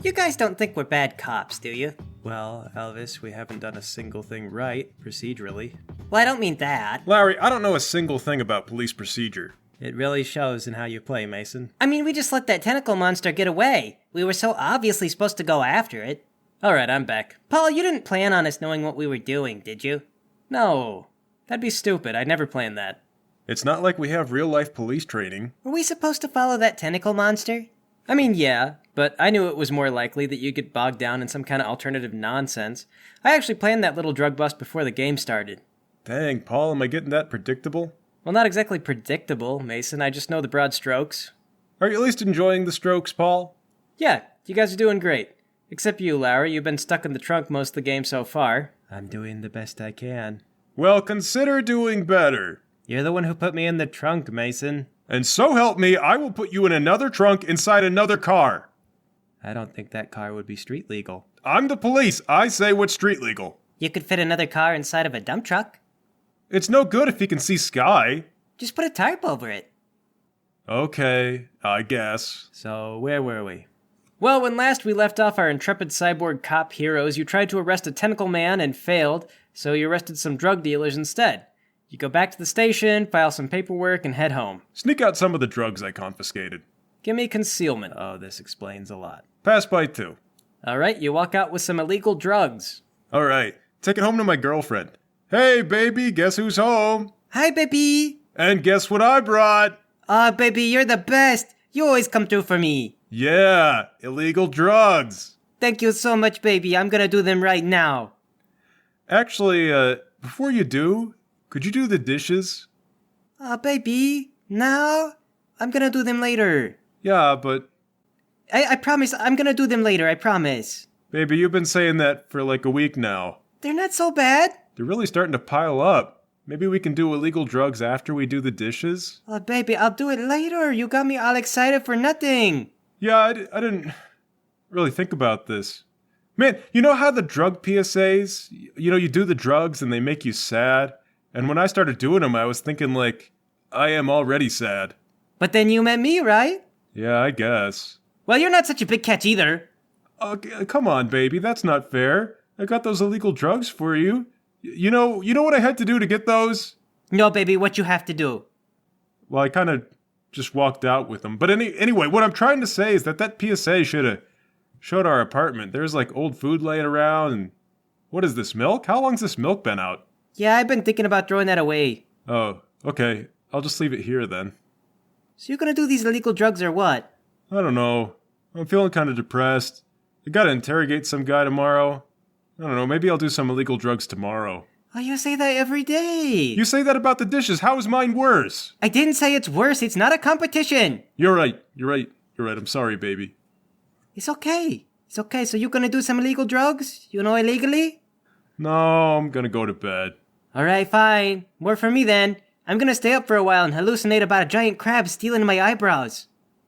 You guys don't think we're bad cops, do you? Well, Elvis, we haven't done a single thing right, procedurally. Well, I don't mean that. Larry, I don't know a single thing about police procedure. It really shows in how you play, Mason. I mean, we just let that tentacle monster get away. We were so obviously supposed to go after it. Alright, I'm back. Paul, you didn't plan on us knowing what we were doing, did you? No, that'd be stupid. I'd never plan that. It's not like we have real-life police training. Were we supposed to follow that tentacle monster? I mean, yeah, but I knew it was more likely that you'd get bogged down in some kind of alternative nonsense. I actually planned that little drug bust before the game started. Dang, Paul, am I getting that predictable? Well, not exactly predictable, Mason. I just know the broad strokes. Are you at least enjoying the strokes, Paul? Yeah, you guys are doing great. Except you, Larry. You've been stuck in the trunk most of the game so far. I'm doing the best I can. Well, consider doing better. You're the one who put me in the trunk, Mason. And so help me, I will put you in another trunk inside another car. I don't think that car would be street legal. I'm the police. I say what's street legal. You could fit another car inside of a dump truck. It's no good if you can see sky. Just put a tarp over it. Okay, I guess. So, where were we? Well, when last we left off our intrepid cyborg cop heroes, you tried to arrest a tentacle man and failed, so you arrested some drug dealers instead. You go back to the station, file some paperwork, and head home. Sneak out some of the drugs I confiscated. Give me concealment. Oh, this explains a lot. Pass by 2. Alright, you walk out with some illegal drugs. Alright, take it home to my girlfriend. Hey, baby, guess who's home? Hi, baby. And guess what I brought? Baby, you're the best. You always come through for me. Yeah, illegal drugs. Thank you so much, baby. I'm gonna do them right now. Actually, before you do, could you do the dishes? Baby, now? I'm gonna do them later. Yeah, but... I promise, I'm gonna do them later, I promise. Baby, you've been saying that for like a week now. They're not so bad. They're really starting to pile up. Maybe we can do illegal drugs after we do the dishes? Baby, I'll do it later. You got me all excited for nothing. Yeah, I didn't really think about this. Man, you know how the drug PSAs, you do the drugs and they make you sad? And when I started doing them, I was thinking like, I am already sad. But then you met me, right? Yeah, I guess. Well, you're not such a big catch either. Come on, baby, that's not fair. I got those illegal drugs for you. You know what I had to do to get those? No, baby, what you have to do? Well, I kind of just walked out with them. But anyway, what I'm trying to say is that PSA should have showed our apartment. There's like old food laying around and... What is this, milk? How long's this milk been out? Yeah, I've been thinking about throwing that away. Oh, okay. I'll just leave it here then. So you're gonna do these illegal drugs or what? I don't know. I'm feeling kind of depressed. I gotta interrogate some guy tomorrow. I don't know, maybe I'll do some illegal drugs tomorrow. Oh, you say that every day. You say that about the dishes. How is mine worse? I didn't say it's worse. It's not a competition. You're right. I'm sorry, baby. It's okay. It's okay. So you're gonna do some illegal drugs? Illegally? No, I'm gonna go to bed. Alright, fine. More for me then. I'm gonna stay up for a while and hallucinate about a giant crab stealing my eyebrows.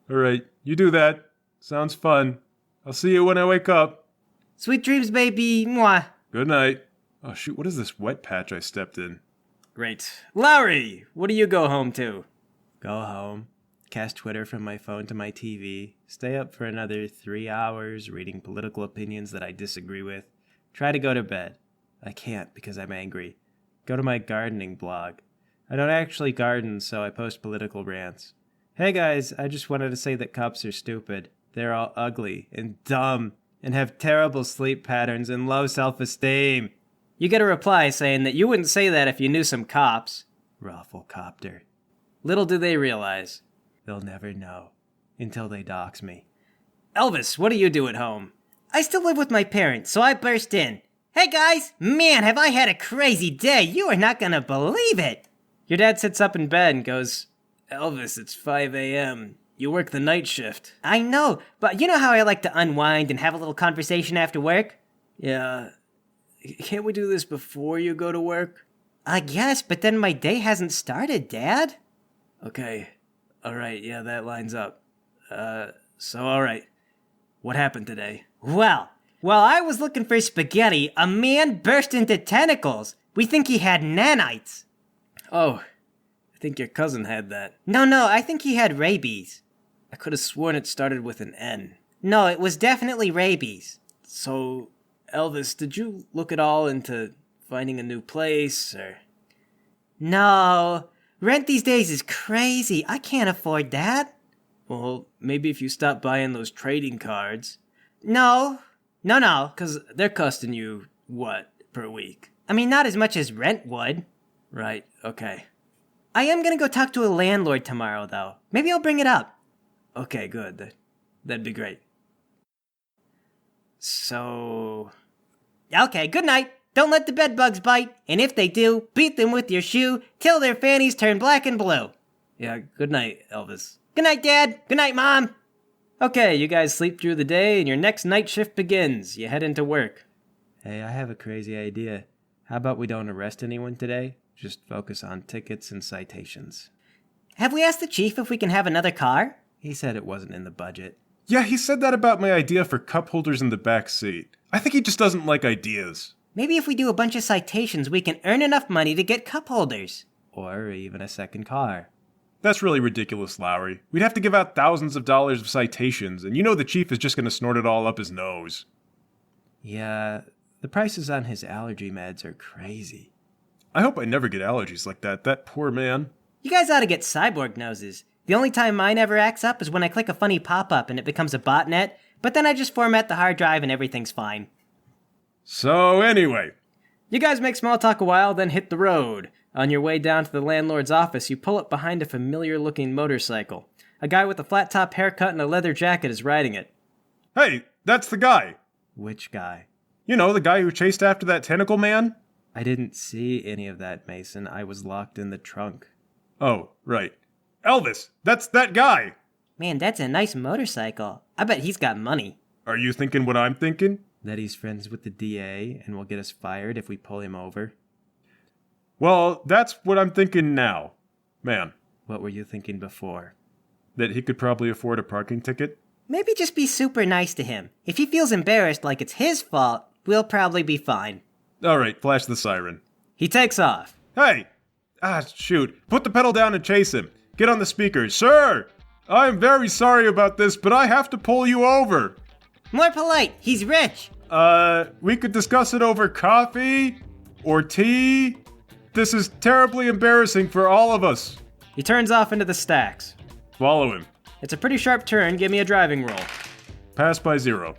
Alright, you do that. Sounds fun. I'll see you when I wake up. Sweet dreams, baby. Mwah. Good night. Oh shoot, what is this wet patch I stepped in? Great. Larry, what do you go home to? Go home. Cast Twitter from my phone to my TV. Stay up for another 3 hours reading political opinions that I disagree with. Try to go to bed. I can't because I'm angry. Go to my gardening blog. I don't actually garden, so I post political rants. Hey guys, I just wanted to say that cops are stupid. They're all ugly and dumb and have terrible sleep patterns and low self-esteem. You get a reply saying that you wouldn't say that if you knew some cops. Rafflecopter. Little do they realize, they'll never know until they dox me. Elvis, what do you do at home? I still live with my parents, so I burst in. Hey guys, man, have I had a crazy day. You are not gonna believe it. Your dad sits up in bed and goes, Elvis, it's 5 a.m. You work the night shift. I know, but you know how I like to unwind and have a little conversation after work? Yeah. Can't we do this before you go to work? I guess, but then my day hasn't started, Dad. Okay. Alright, yeah, that lines up. Alright. What happened today? Well, while I was looking for spaghetti, a man burst into tentacles. We think he had nanites. Oh, I think your cousin had that. No, I think he had rabies. I could have sworn it started with an N. No, it was definitely rabies. So, Elvis, did you look at all into finding a new place, or? No, rent these days is crazy. I can't afford that. Well, maybe if you stop buying those trading cards. No. Because they're costing you, what, per week? I mean, not as much as rent would. Right, okay. I am gonna go talk to a landlord tomorrow, though. Maybe I'll bring it up. Okay, good. That'd be great. So... Okay, good night. Don't let the bedbugs bite, and if they do, beat them with your shoe till their fannies turn black and blue. Yeah, good night, Elvis. Good night, Dad. Good night, Mom. Okay, you guys sleep through the day, and your next night shift begins. You head into work. Hey, I have a crazy idea. How about we don't arrest anyone today? Just focus on tickets and citations. Have we asked the chief if we can have another car? He said it wasn't in the budget. Yeah, he said that about my idea for cup holders in the back seat. I think he just doesn't like ideas. Maybe if we do a bunch of citations, we can earn enough money to get cup holders. Or even a second car. That's really ridiculous, Lowry. We'd have to give out thousands of dollars of citations, and you know the chief is just going to snort it all up his nose. Yeah, the prices on his allergy meds are crazy. I hope I never get allergies like that. That poor man. You guys ought to get Cyborg noses. The only time mine ever acts up is when I click a funny pop-up and it becomes a botnet, but then I just format the hard drive and everything's fine. So anyway. You guys make small talk a while, then hit the road. On your way down to the landlord's office, you pull up behind a familiar-looking motorcycle. A guy with a flat-top haircut and a leather jacket is riding it. Hey, that's the guy. Which guy? You know, the guy who chased after that tentacle man? I didn't see any of that, Mason. I was locked in the trunk. Oh, right. Elvis, that's that guy. Man, that's a nice motorcycle. I bet he's got money. Are you thinking what I'm thinking? That he's friends with the DA and will get us fired if we pull him over. Well, that's what I'm thinking now. Man, What were you thinking before? that he could probably afford a parking ticket? Maybe just be super nice to him. If he feels embarrassed like it's his fault, we'll probably be fine. Alright, flash the siren. He takes off. Hey! Shoot. Put the pedal down and chase him. Get on the speaker. Sir! I'm very sorry about this, but I have to pull you over. More polite, he's rich. We could discuss it over coffee? Or tea? This is terribly embarrassing for all of us. He turns off into the stacks. Follow him. It's a pretty sharp turn. Give me a driving roll. Pass by 0.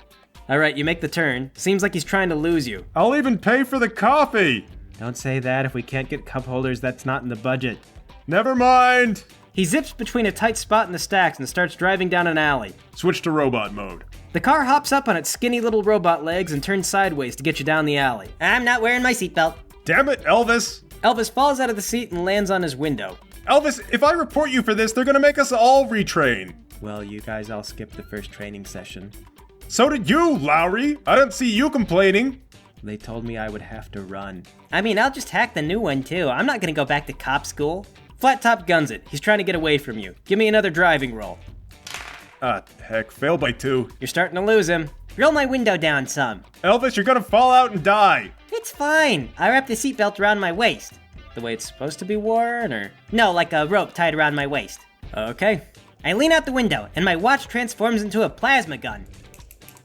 Alright, you make the turn. Seems like he's trying to lose you. I'll even pay for the coffee! Don't say that. If we can't get cup holders, that's not in the budget. Never mind! He zips between a tight spot in the stacks and starts driving down an alley. Switch to robot mode. The car hops up on its skinny little robot legs and turns sideways to get you down the alley. I'm not wearing my seatbelt. Damn it, Elvis! Elvis falls out of the seat and lands on his window. Elvis, if I report you for this, they're gonna make us all retrain. Well, you guys all skipped the first training session. So did you, Lowry. I don't see you complaining. They told me I would have to run. I mean, I'll just hack the new one too. I'm not gonna go back to cop school. Flat Top guns it. He's trying to get away from you. Give me another driving roll. Heck, fail by 2. You're starting to lose him. Roll my window down some. Elvis, you're gonna fall out and die. It's fine. I wrap the seatbelt around my waist. The way it's supposed to be worn, or? No, like a rope tied around my waist. Okay. I lean out the window, and my watch transforms into a plasma gun.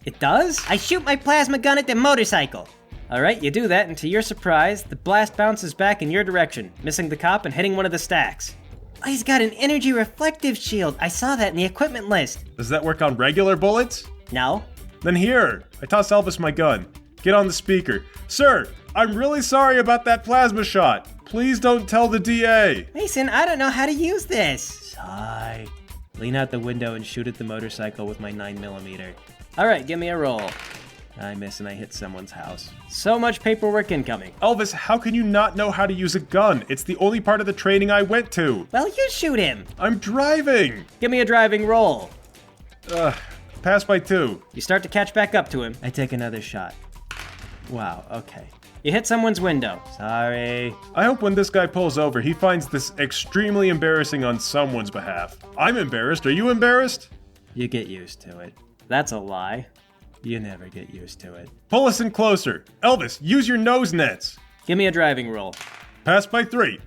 It does? I shoot my plasma gun at the motorcycle. Alright, you do that, and to your surprise, the blast bounces back in your direction, missing the cop and hitting one of the stacks. Oh, he's got an energy reflective shield. I saw that in the equipment list. Does that work on regular bullets? No? Then here, I toss Elvis my gun. Get on the speaker. Sir, I'm really sorry about that plasma shot. Please don't tell the DA. Mason, I don't know how to use this. Sigh. Lean out the window and shoot at the motorcycle with my 9mm. Alright, give me a roll. I miss and I hit someone's house. So much paperwork incoming. Elvis, how can you not know how to use a gun? It's the only part of the training I went to. Well, you shoot him. I'm driving. Give me a driving roll. Pass by 2. You start to catch back up to him. I take another shot. Wow, okay. You hit someone's window. Sorry. I hope when this guy pulls over, he finds this extremely embarrassing on someone's behalf. I'm embarrassed. Are you embarrassed? You get used to it. That's a lie. You never get used to it. Pull us in closer. Elvis, use your nose nets. Give me a driving roll. Pass by 3.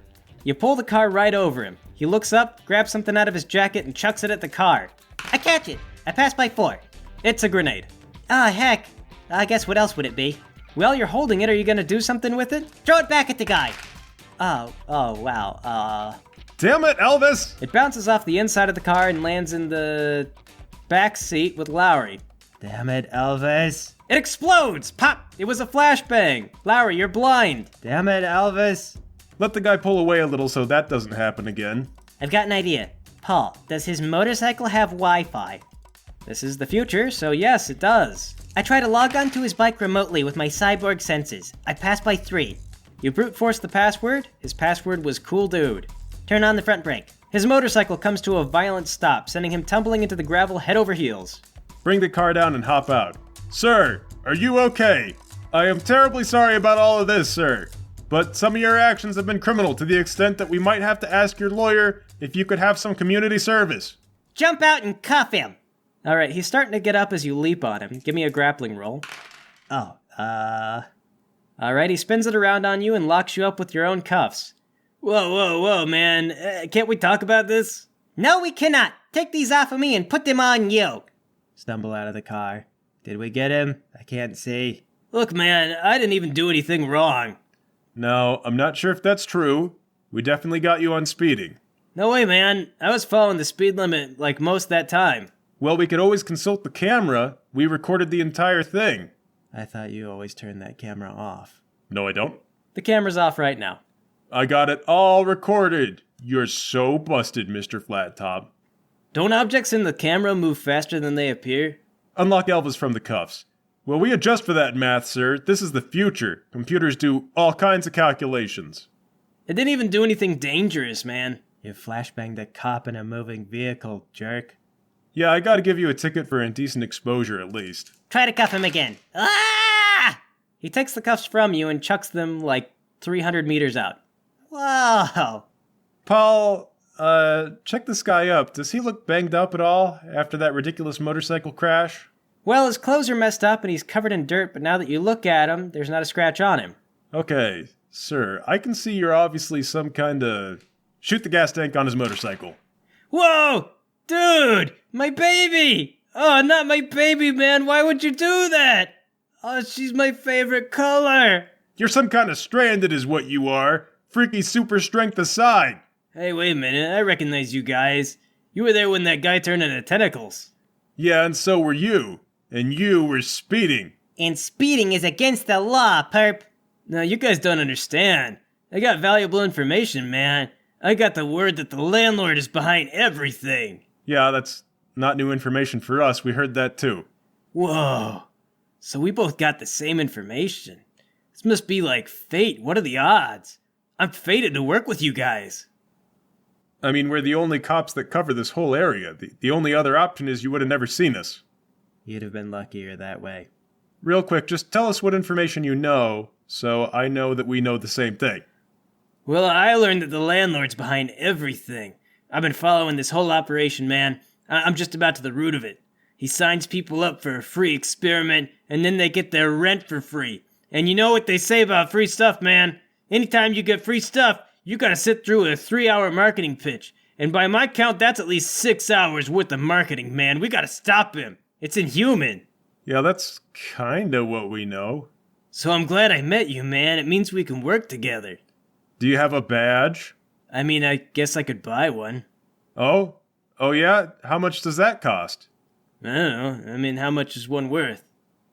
You pull the car right over him. He looks up, grabs something out of his jacket, and chucks it at the car. I catch it. I pass by 4. It's a grenade. Ah, heck. I guess what else would it be? Well, you're holding it. Are you gonna do something with it? Throw it back at the guy. Oh, wow. Damn it, Elvis! It bounces off the inside of the car and lands in the back seat with Lowry. Damn it, Elvis. It explodes! Pop! It was a flashbang! Lowry, you're blind! Damn it, Elvis. Let the guy pull away a little so that doesn't happen again. I've got an idea. Paul, does his motorcycle have Wi-Fi? This is the future, so yes, it does. I try to log onto his bike remotely with my cyborg senses. I passed by 3. You brute forced the password? His password was cool dude. Turn on the front brake. His motorcycle comes to a violent stop, sending him tumbling into the gravel head over heels. Bring the car down and hop out. Sir, are you okay? I am terribly sorry about all of this, sir. But some of your actions have been criminal to the extent that we might have to ask your lawyer if you could have some community service. Jump out and cuff him. Alright, he's starting to get up as you leap on him. Give me a grappling roll. Alright, he spins it around on you and locks you up with your own cuffs. Whoa, man. Can't we talk about this? No, we cannot. Take these off of me and put them on you. Stumble out of the car. Did we get him? I can't see. Look, man, I didn't even do anything wrong. No, I'm not sure if that's true. We definitely got you on speeding. No way, man. I was following the speed limit like most that time. Well, we could always consult the camera. We recorded the entire thing. I thought you always turned that camera off. No, I don't. The camera's off right now. I got it all recorded. You're so busted, Mr. Flat Top. Don't objects in the camera move faster than they appear? Unlock Elvis from the cuffs. Well, we adjust for that math, sir. This is the future. Computers do all kinds of calculations. It didn't even do anything dangerous, man. You flashbanged a cop in a moving vehicle, jerk. Yeah, I gotta give you a ticket for indecent exposure at least. Try to cuff him again. Ah! He takes the cuffs from you and chucks them like 300 meters out. Whoa. Paul, check this guy up. Does he look banged up at all after that ridiculous motorcycle crash? Well, his clothes are messed up and he's covered in dirt, but now that you look at him, there's not a scratch on him. Okay, sir, I can see you're obviously some kind of... Shoot the gas tank on his motorcycle. Whoa! Dude! My baby! Oh, not my baby, man! Why would you do that? Oh, she's my favorite color! You're some kind of stranded is what you are. Freaky super strength aside. Hey, wait a minute, I recognize you guys. You were there when that guy turned into tentacles. Yeah, and so were you. And you were speeding. And speeding is against the law, perp. No, you guys don't understand. I got valuable information, man. I got the word that the landlord is behind everything. Yeah, that's not new information for us. We heard that too. Whoa. So we both got the same information. This must be like fate. What are the odds? I'm fated to work with you guys. I mean, we're the only cops that cover this whole area. The only other option is you would have never seen us. You'd have been luckier that way. Real quick, just tell us what information you know, so I know that we know the same thing. Well, I learned that the landlord's behind everything. I've been following this whole operation, man. I'm just about to the root of it. He signs people up for a free experiment, and then they get their rent for free. And you know what they say about free stuff, man? Anytime you get free stuff, you gotta sit through a 3-hour marketing pitch. And by my count, that's at least 6 hours worth of marketing, man. We gotta stop him. It's inhuman. Yeah, that's kinda what we know. So I'm glad I met you, man. It means we can work together. Do you have a badge? I mean, I guess I could buy one. Oh? Oh yeah? How much does that cost? I don't know. I mean, how much is one worth?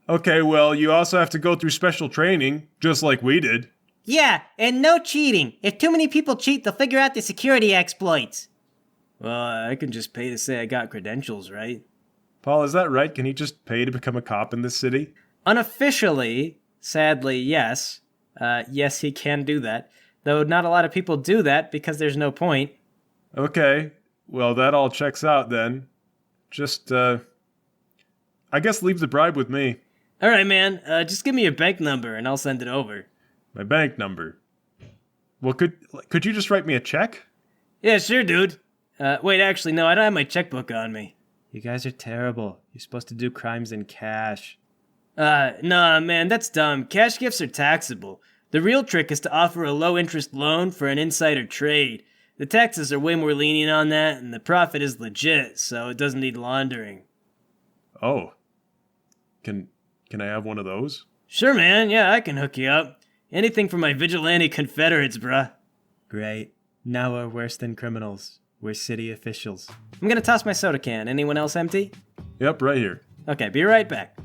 Okay, well, you also have to go through special training, just like we did. Yeah, and no cheating. If too many people cheat, they'll figure out the security exploits. Well, I can just pay to say I got credentials, right? Paul, is that right? Can he just pay to become a cop in this city? Unofficially, sadly, yes. Yes, he can do that. Though not a lot of people do that because there's no point. Okay, well, that all checks out then. Just, I guess leave the bribe with me. All right, man. Just give me your bank number and I'll send it over. My bank number. Well, could you just write me a check? Yeah, sure, dude. Wait, actually, no, I don't have my checkbook on me. You guys are terrible. You're supposed to do crimes in cash. Nah, man, that's dumb. Cash gifts are taxable. The real trick is to offer a low-interest loan for an insider trade. The taxes are way more lenient on that, and the profit is legit, so it doesn't need laundering. Oh, Can I have one of those? Sure, man. Yeah, I can hook you up. Anything for my vigilante Confederates, bruh. Great. Now we're worse than criminals. We're city officials. I'm gonna toss my soda can. Anyone else empty? Yep, right here. Okay, be right back.